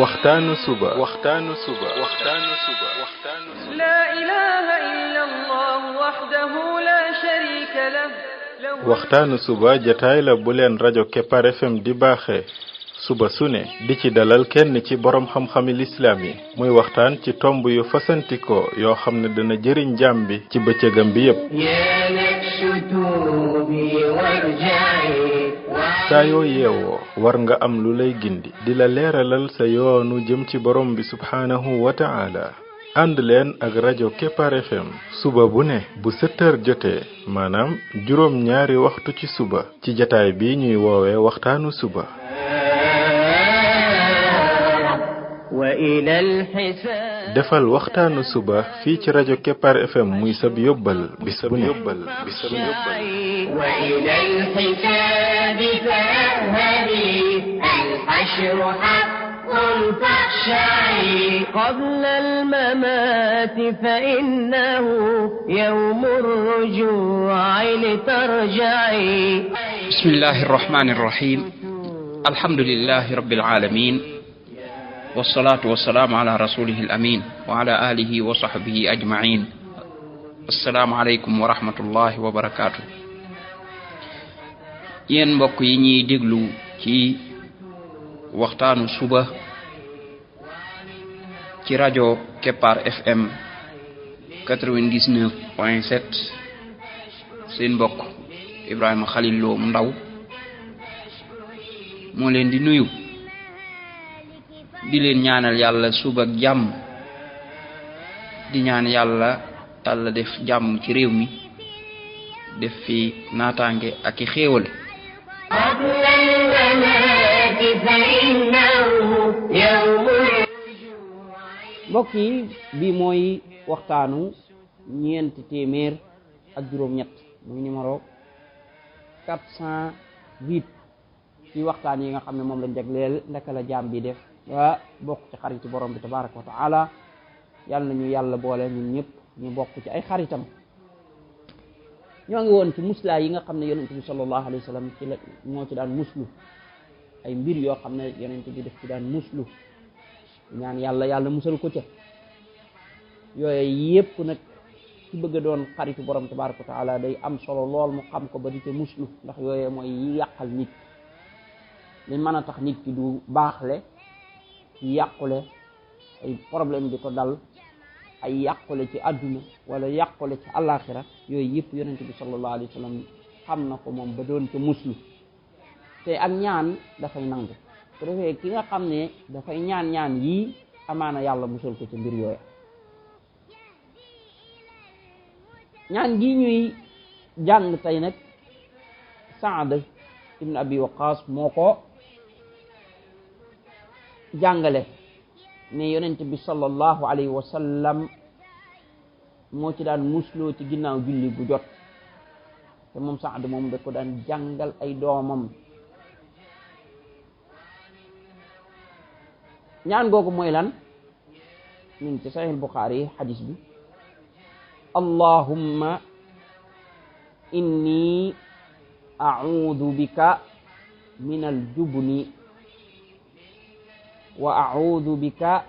waxtaanu suba لا إله إلا الله وحده لا شريك له waxtaanu suba jataay la bu leen rajo Kepar FM di baaxee suba su ne di ci dalal kenn ci borom xam-xami lislaam yi muy waxtaan ci tomb yu fasantikoo yoo xam ne dana jëriñ jaam bi ci bëccëgam bi yépp saa yoo yeewoo war nga am lu lay gindi di la leeralal sa yoonu jëm ci borom bi subhaanahu wa ta'ala ànd leen ak rajo Kepar FM suba bu ne bu 7 heures jotee maanaam juróom ñaari waxtu ci suba ci jataay bi ñuy woowee waxtaanu suba defal waxtaanu suba fii ci rajo Kepar FM muy sab yóbbal bis bu ne قبل الممات فإنه يوم الرجوع لترجعي بسم الله الرحمن الرحيم الحمد لله رب العالمين والصلاة والسلام على رسوله الأمين وعلى آله وصحبه أجمعين السلام عليكم ورحمة الله وبركاته yéen mbokk yi ñuy déglu ci waxtaanu suba ci rajo Kepar FM 99.7 seen mbokk Ibrahima Khalil Lo mu ndaw moo leen di nuyu di leen ñaanal yàlla suba ak jàmm di ñaan yàlla def jàmm ci réew mi def fi naataange ak i xéewal mbokk yi bi mooy waxtaanu ñeenti téeméer ak juróom-ñett muy numéro 408 ci waxtaan yi nga xam ne moom lañ jagleel ndaka la jaam bi def waa bokk ci xariti borom bi tabaraka wa taala yàlla nañu yàlla boole ñun ñëpp ñu bokk ci ay xaritam ñoo ngi woon ci muslaa yi nga xam ne yonent bi sallallahu alayhi wa sallam ci la moo ci daan muslu ay mbir yoo xam ne yonent bi def ci daan muslu ñaan yàlla musal ko ca yooyu yépp nag ci bëgg a doon xaritu borom tabaraka wa taala day am solo lool mu xam ko ba di ca muslu ndax yooyu mooy yi yàqal nit li mën a tax nit ki du baaxle ci yàqule ay problème di ko dal ay yàqule ci àdduna wala yàqule ci àllaaxira yooyu yëpp yonent bi sallallahu alayhi wa sallam xam na ko moom ba doon ca muslu te ak ñaan dafay nangu su defee ki nga xam ne dafay ñaan yii amaana yàlla musal ko ca mbir yooya ñaan gi ñuy jàng tey nag Saad ibn Abi Waqas moo ko jàngale ne yonent bi sallallahu alayhi wa sallam moo ci daan musloo ci ginnaaw julli bu jot te moom Saad moom da ko daan jàngal ay doomam ñaan googu mooy lan min ci Sahih Bukhari hadis bi allahumma inni a'udhu bika min al-jubni wa a'udhu bika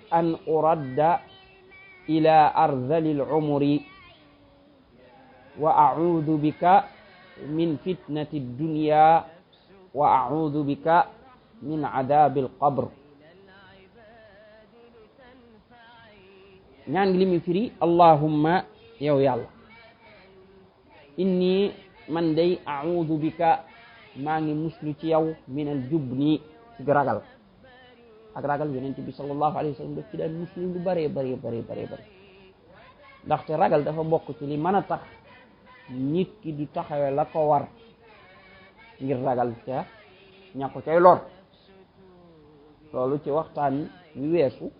an uradda ila ardhali al-umri wa a'udhu bika min fitnati ad-dunya wa a'udhu bika min adhabi al-qabr ñaan gi li muy firi allahumma yow yàlla inni man day a'udhu bika maa ngi muslu ci yow min al-jubni ci ragal ak ragal yonent bi sallallahu alayhi wa sallam daf ci daan muslim lu bëree bëri ndaxte ragal dafa bokk ci li mën a tax nit ki du taxawe la ko war ngir ragal ca ña ko cay lor loolu ci waxtaan wi weesu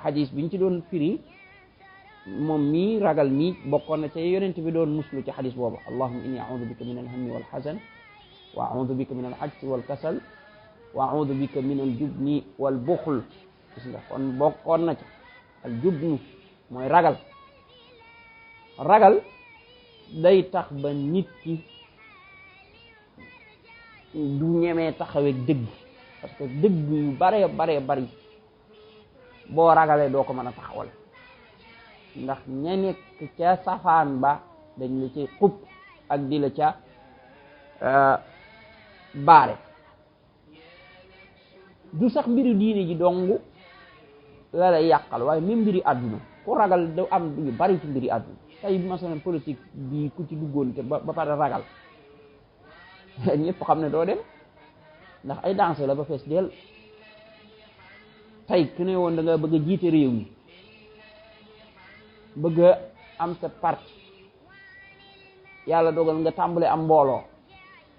xadis biñ ci doon firi moom mi ragal mi bokkoon na ca yonent bi doon muslu ci xadis boobu allahumma inni a'udhu bika min al-hammi wal hazan wa a'udhu bika min al-'ajzi wal kasal wa a'udhu bika min al-jubni wal buxl gis nga kon bokkoon na ca al-jubnu mooy ragal day tax ba nit ki du ñemee taxawee dëgg parce que dëgg yu bare bari boo ragalee doo ko mën a taxawal ndax ña nekk ca safaan ba dañ la ci xub ak di la ca baare du sax mbiri diine ji dong la lay yàqal waaye même mbiri àdduna ku ragal da am yu bari ci mbiri àdduna tey masalan politique bi ku ci duggoon te ba pare ragal ñëpp xam ne doo dem ndax ay danse la ba fees del tey ku ne woon da nga bëgg a jiite réew mi bëgg a am sa parti yàlla dogal nga tàmbale am mbooloo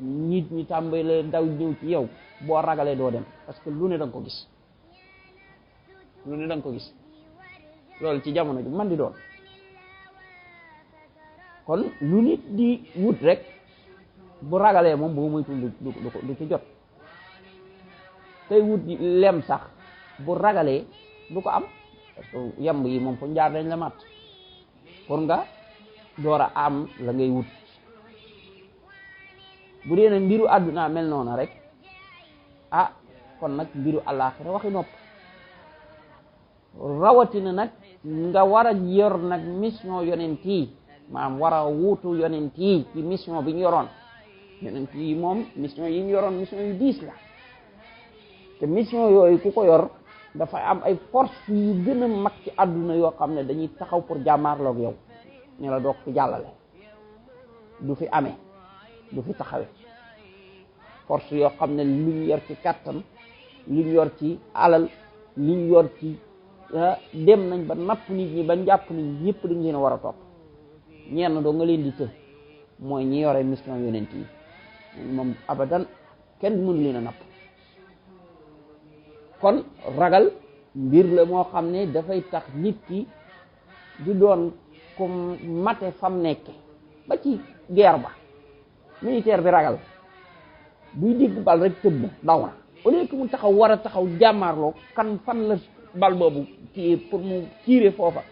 nit ñi tàmbale daw ñëw ci yow boo ragalee doo dem parce que lu ne da nga ko gis loolu ci jamono ji man di doon kon lu nit di wut rek bu ragalee moom boo moytul du ci jot tey wut lem sax bu ragalee du ko am parce que yamb yi moom fu njaar dañ la mat pour nga door a am la ngay wut bu dee nag mbiru àdduna mel noona rek ah kon nag mbiru àllaaxira waxi nopp rawatina nag nga war a yor nag mission yonent yi maanaam war a wuutu yonent yi ci mission bi ñu yoroon yonent yi moom mission yi ñu yoroon mission yu diis la te mission yooyu ku ko yor dafa am ay force yu gën a mag ci àdduna yoo xam ne dañuy taxaw pour jàmmaarloog yow ñu la doog fi jàllale du fi amee du fi taxawe force yoo xam ne luñ yor ci kàttan luñ yor ci alal luñ yor ci dem nañ ba napp nit ñi ba jàpp nit ñëpp dañ leen a war a topp ñenn doo nga leen di të mooy ñi yore mission yonent yi moom abadan kenn mënu leen a napp kon ragal mbir la moo xam ne dafay tax nit ki di doon comme mate fam nekke ba ci guerre ba militaire bi ragal buy dégg bal rek tëb na daw na au lieu que mu taxaw war a taxaw jàmmaarloo kan fan la bal boobu kii pour mu tiire foofa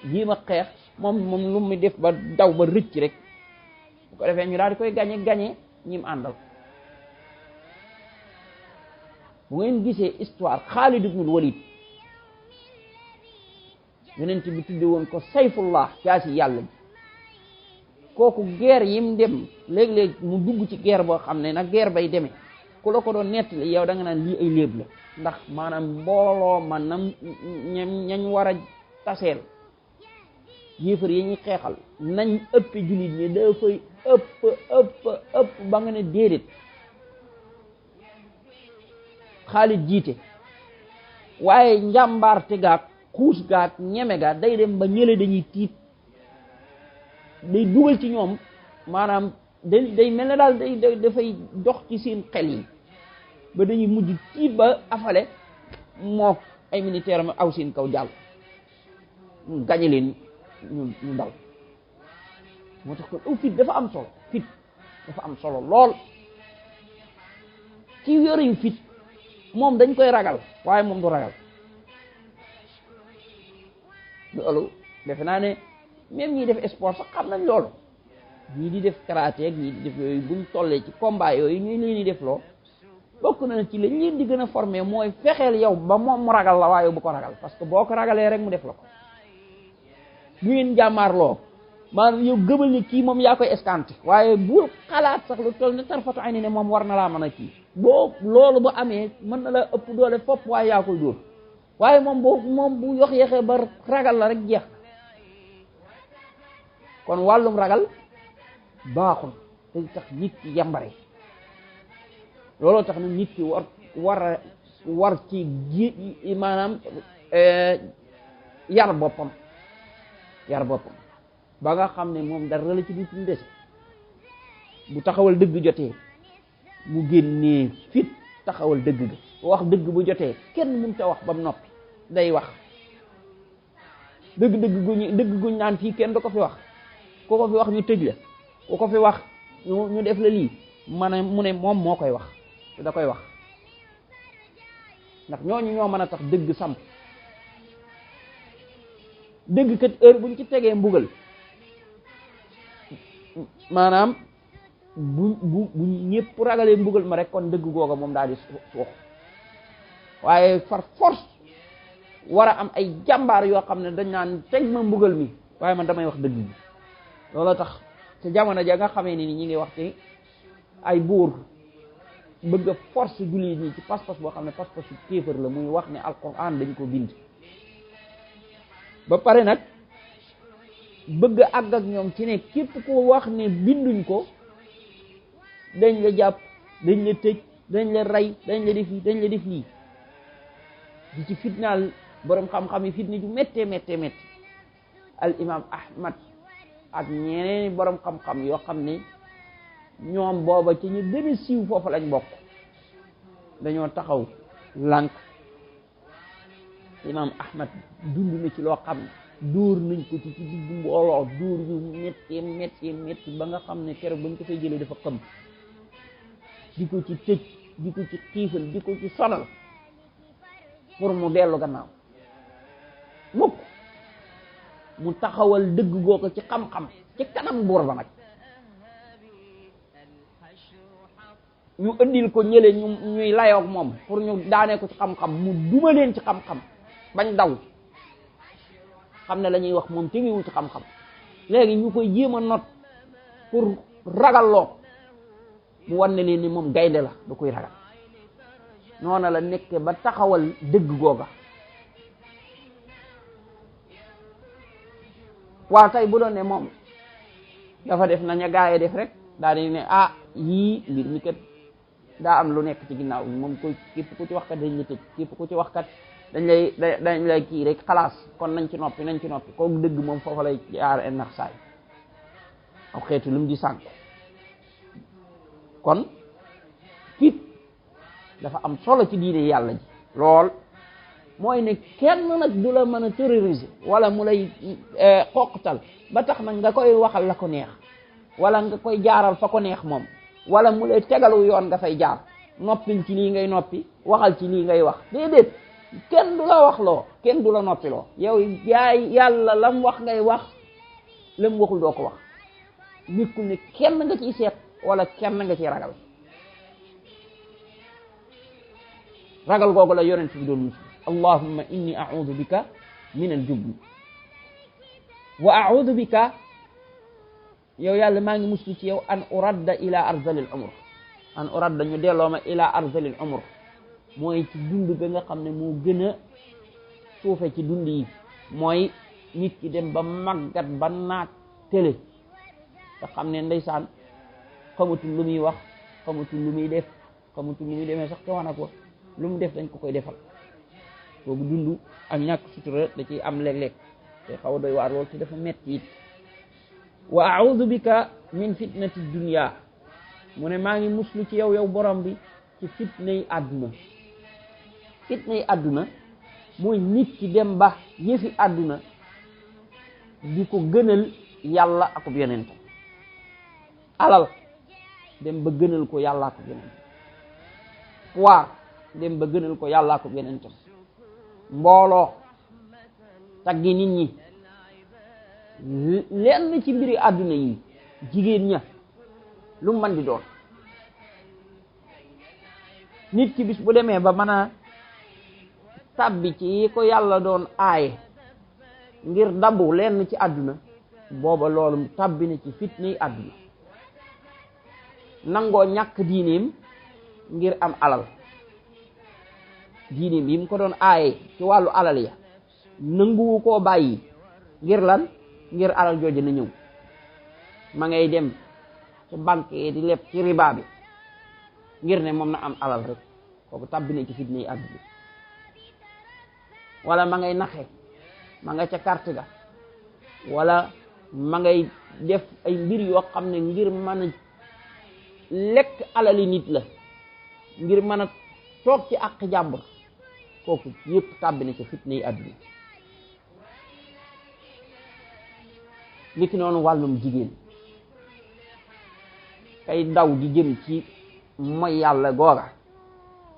jéem a xeex moom lu mu def ba daw ba rëcc rek bu ko defee ñu daal di koy gañe ñim àndal bu ngeen gisee histoire Xaalid ibnul Walid yonent bi tudde woon ko sayfullah jaasi yàlla bi kooku guerre yim dem léeg-léeg mu dugg ci guerre boo xam ne nag guerre bay demee ku la ko doon nettali yow da nga naan lii ay léeb la ndax maanaam mbooloo man nam ñañ war a taseel yéefar yi ñuy xeexal nañ ëpp jullit ñi dafay ëpp ba nga ne déedéet Xaalid jiite waaye njàmbaarte gaag xuus gaag ñeme gaag day dem ba ñële dañuy tiit day dugal ci ñoom maanaam day mel ne daal day dafay dox ci seen xel yi ba dañuy mujj tiit ba afale mook ay militaire am aw seen kaw jàll ñu gañe leen ñu daw moo tax kon fit dafa am solo fit dafa am solo lool ci yore yu fit moom dañ koy ragal waaye moom du ragal loolu defe naa ne même ñi def sport sax xam nañ loolu ñii di def karaté ak ñii di def yooyu buñ tollee ci combat yooyu ñu leen di def loo bokk na ci lañ leen di gën a former mooy fexeel yow ba moom mu ragal la waaye bu ko ragal parce que boo ko ragalee rek mu def la ko bu ngeen jàmmaarloo maanaam yow gëmal ni kii moom yaa koy escanté waaye bu xalaat sax lu toll ne tarfatu ay ni ne moom war na laa mën a kii boo loolu bu amee mën na la ëpp doole fopp waaye yaa koy dóor waaye moom bu yox yeexee ba ragal la rek jeex kon wàllum ragal baaxul day tax nit ki yambare looloo tax nag nit ki war ci maanaam yar boppam ba nga xam ne moom dara la ci du des bu taxawal dëgg jotee mu génnee fit taxawal dëgg ga wax dëgg bu jotee kenn mënu ta wax ba mu noppi day wax dëgg guñ naan fii kenn du ko fi wax ku ko fi wax ñu tëj la ku ko fi wax ñu def la lii mu ne moom moo koy wax te da koy wax ndax ñooñu ñoo mën a tax dëgg samp dëgg kat heure buñ ci tegee mbugal maanaam bu ñëpp ragalee mbugal ma rek kon dëgg googa moom daal di suux waaye far force war a am ay jàmbaar yoo xam ne dañ naan teg ma mbugal mi waaye man damay wax dëgg bi loolu tax te jamono ja nga xamee ni ñi ngi wax ci ay buur bëgg a force jullit ñi ci pas-pas boo xam ne pas-pas su kéefër la muy wax ne alquran dañ ko bind ba pare nag bëgg a àgg ak ñoom ci ne képp ko wax ne binduñ ko dañ la jàpp dañ la tëj dañ la rey dañ la def lii dañ la def lii di ci fitnaal borom xam-xam yi fitna ju méttee méttee métti al imam ahmad ak ñeneen borom xam-xam yoo xam ne ñoom booba ci ñu gën a siiw foofu lañ bokk dañoo taxaw lànk imam ahmad dund na ci loo xam ne dóor nañ ko ci diggu mbooloo dóor yu métti métti métti ba nga xam ne keroog bañ ko fay jëlee dafa xam di ko ci tëj di ko ci xiifal di ko ci sonal pour mu dellu gannaaw mukk mu taxawal dëgg goo ko ci xam-xam ci kanam buur ba nag ñu andil ko ñële ñuy layoog moom pour ñu daanee ko ci xam-xam mu duma leen ci xam-xam bañ daw xam ne la ñuy wax moom tegiwul ci xam-xam léegi ñu koy jéem a not pour ragalloo mu wan ne leen ni moom gaynde la da koy ragal noona la nekke ba taxawal dëgg googa waaw tey bu doon ne moom dafa def na ña gaaye def rek daal di ne ah yii mbir mi kat daa am lu nekk ci ginnaaw moom ko képp ku ci wax kat dañ la tëj képp ku ci wax kat dañ lay kii rek xalaas kon nañ ci noppi kooku dëgg moom foofa lay jaar nax saay aw xeetu lu mu di sànk kon fit dafa am solo ci diine yàlla ji lool mooy ne kenn nag du la mën a terroriser wala mu lay xoqtal ba tax nag nga koy waxal la ko neex wala nga koy jaaral fa ko neex moom wala mu lay tegalu yoon nga fay jaar noppil ci lii ngay noppi waxal ci lii ngay wax déedéet kenn du la wax loo kenn du la noppi loo yow yaay yàlla lam wax ngay wax lam waxul doo ko wax nekkul ne kenn nga ciy seet wala kenn nga ciy ragal ragal googu la yonent bi doon musu allahumma inni a'udhu bika min al-jubn wa a'udhu bika yow yàlla maa ngi muslu ci yow an uradda ila arzalil umr an uradda ñu delloo ma ila arzalil umr mooy ci dund ga nga xam ne moo gën a suufe ci dund yi mooy nit ki dem ba màggat ba naat tële nga xam ne ndeysaan xamatul lu muy wax xamatul lu muy def xamatul lu muy demee sax te wana ko lu mu def dañ ko koy defal boobu dund ak ñàkk sutura da ciy am léeg-léeg te xaw a doy waar lool te dafa metti it wa a'udhu bika min fitnati dunya mu ne maa ngi muslu ci yow borom bi ci fitnay àdduna mooy nit ki dem ba yëfi àdduna di ko gënal yàlla akub yonentam alal dem ba gënal ko yàlla akub yonentam pouvoir dem ba gënal ko yàlla akub yonentam mbooloo taggi nit ñi lenn ci mbiri àdduna yi jigéen ña lu mën di doon nit ki bis bu demee ba mën a tàbbi ci yi ko yàlla doon aaye ngir dabu lenn ci àdduna booba loolu tàbbi na ci fitnay àdduna nangoo ñàkk diineem ngir am alal diineem yi mu ko doon aaye ci wàllu alal ya nanguwu koo bàyyi ngir lan ngir alal jooju na ñëw ma ngay dem ci banque yi di leb ci riba bi ngir ne moom na am alal rek kooku tàbbi na ci fitna yi àdduna wala ma ngay naxe ma nga ca carte ga wala ma ngay def ay mbir yoo xam ne ngir mën a lekk alali nit la ngir mën a toog ci àq jàmbur kooku yëpp tàbbi na ci fitna yi àdduna niki noonu wàllum jigéen kay daw di jëm ci mooy yàlla googa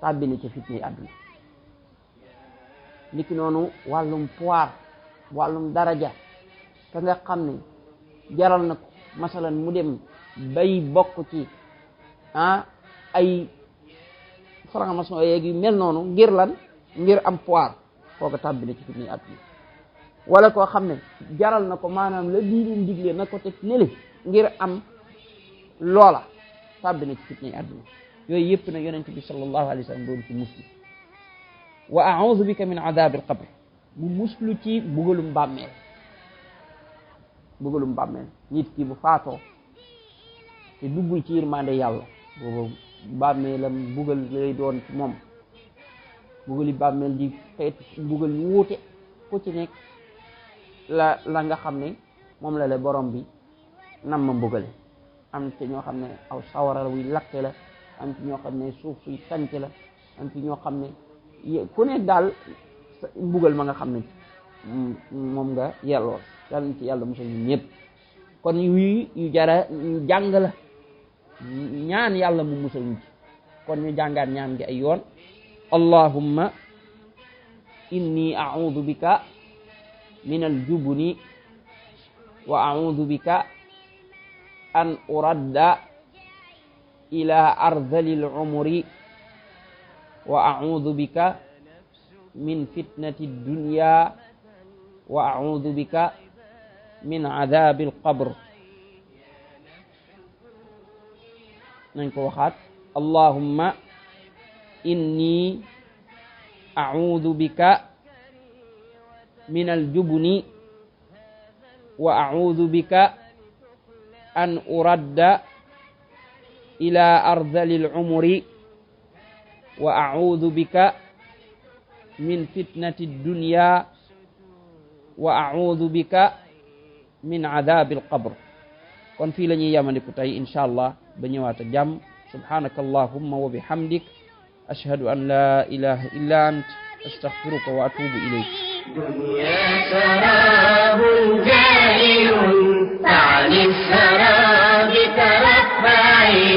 tàbbi na ci fitna yi àdduna niki noonu wàllum pouvoir wàllum daraja ka nga xam ne jaral na ko masalan mu dem bay bokk ci ay franc-maçon yeeg yu mel noonu ngir lan ngir am pouvoir kooku tàbbi na ci fitnay àdduna wala koo xam ne jaral na ko maanaam la diine digle na ko teg nele ngir am loola tàbbi na ci fitnay àdduna yooyu yëpp nag yonent bi sallallahu alayhi wa sallam doon ci muslu wa a'udhu bika min adhabil qabr bu muslu ci bugalum bàmmeel nit ki bu faatoo te duggul ci yërmande yàlla boobu bàmmeelam bugal lay doon ci moom bugali bàmmeel di xeet bugal yu wuute ku ci nekk la nga xam ne moom la borom bi nam ma mbugale am ci ñoo xam ne aw sawara wuy lakke la am ci ñoo xam ne suuf suy tànc la am ci ñoo xam ne ku ne daal mbugal ma nga xam ne moom nga yelloo yàlla na ci yàlla musal ñu ñëpp kon yu jara jàng la ñaan yàlla mu musal ñu ci kon ñu jàngaat ñaan gi ay yoon allahumma inni a'udhu bika min al-jubni wa a'udhu bika an uradda ila ardhali al-umri wa a'udhu bika min fitnati ad-dunya wa a'udhu bika min adhabi al-qabr nañ ko waxaat allahumma inni a'udhu bika min al-jubni wa a'udhu bika an uradda ila ardhali al-umri wa a'udhu bika min fitnati ad-dunya wa a'udhu bika min adhabi al-qabr kon fii la ñuy yamandiku tey insha allah ba ñëwaat ak jàmm subhanaka allahumma wa bihamdik ashhadu an la ilaha illa ant astaghfiruka wa atubu ilayk دنيا سراب جاري فعن السراب ترفعي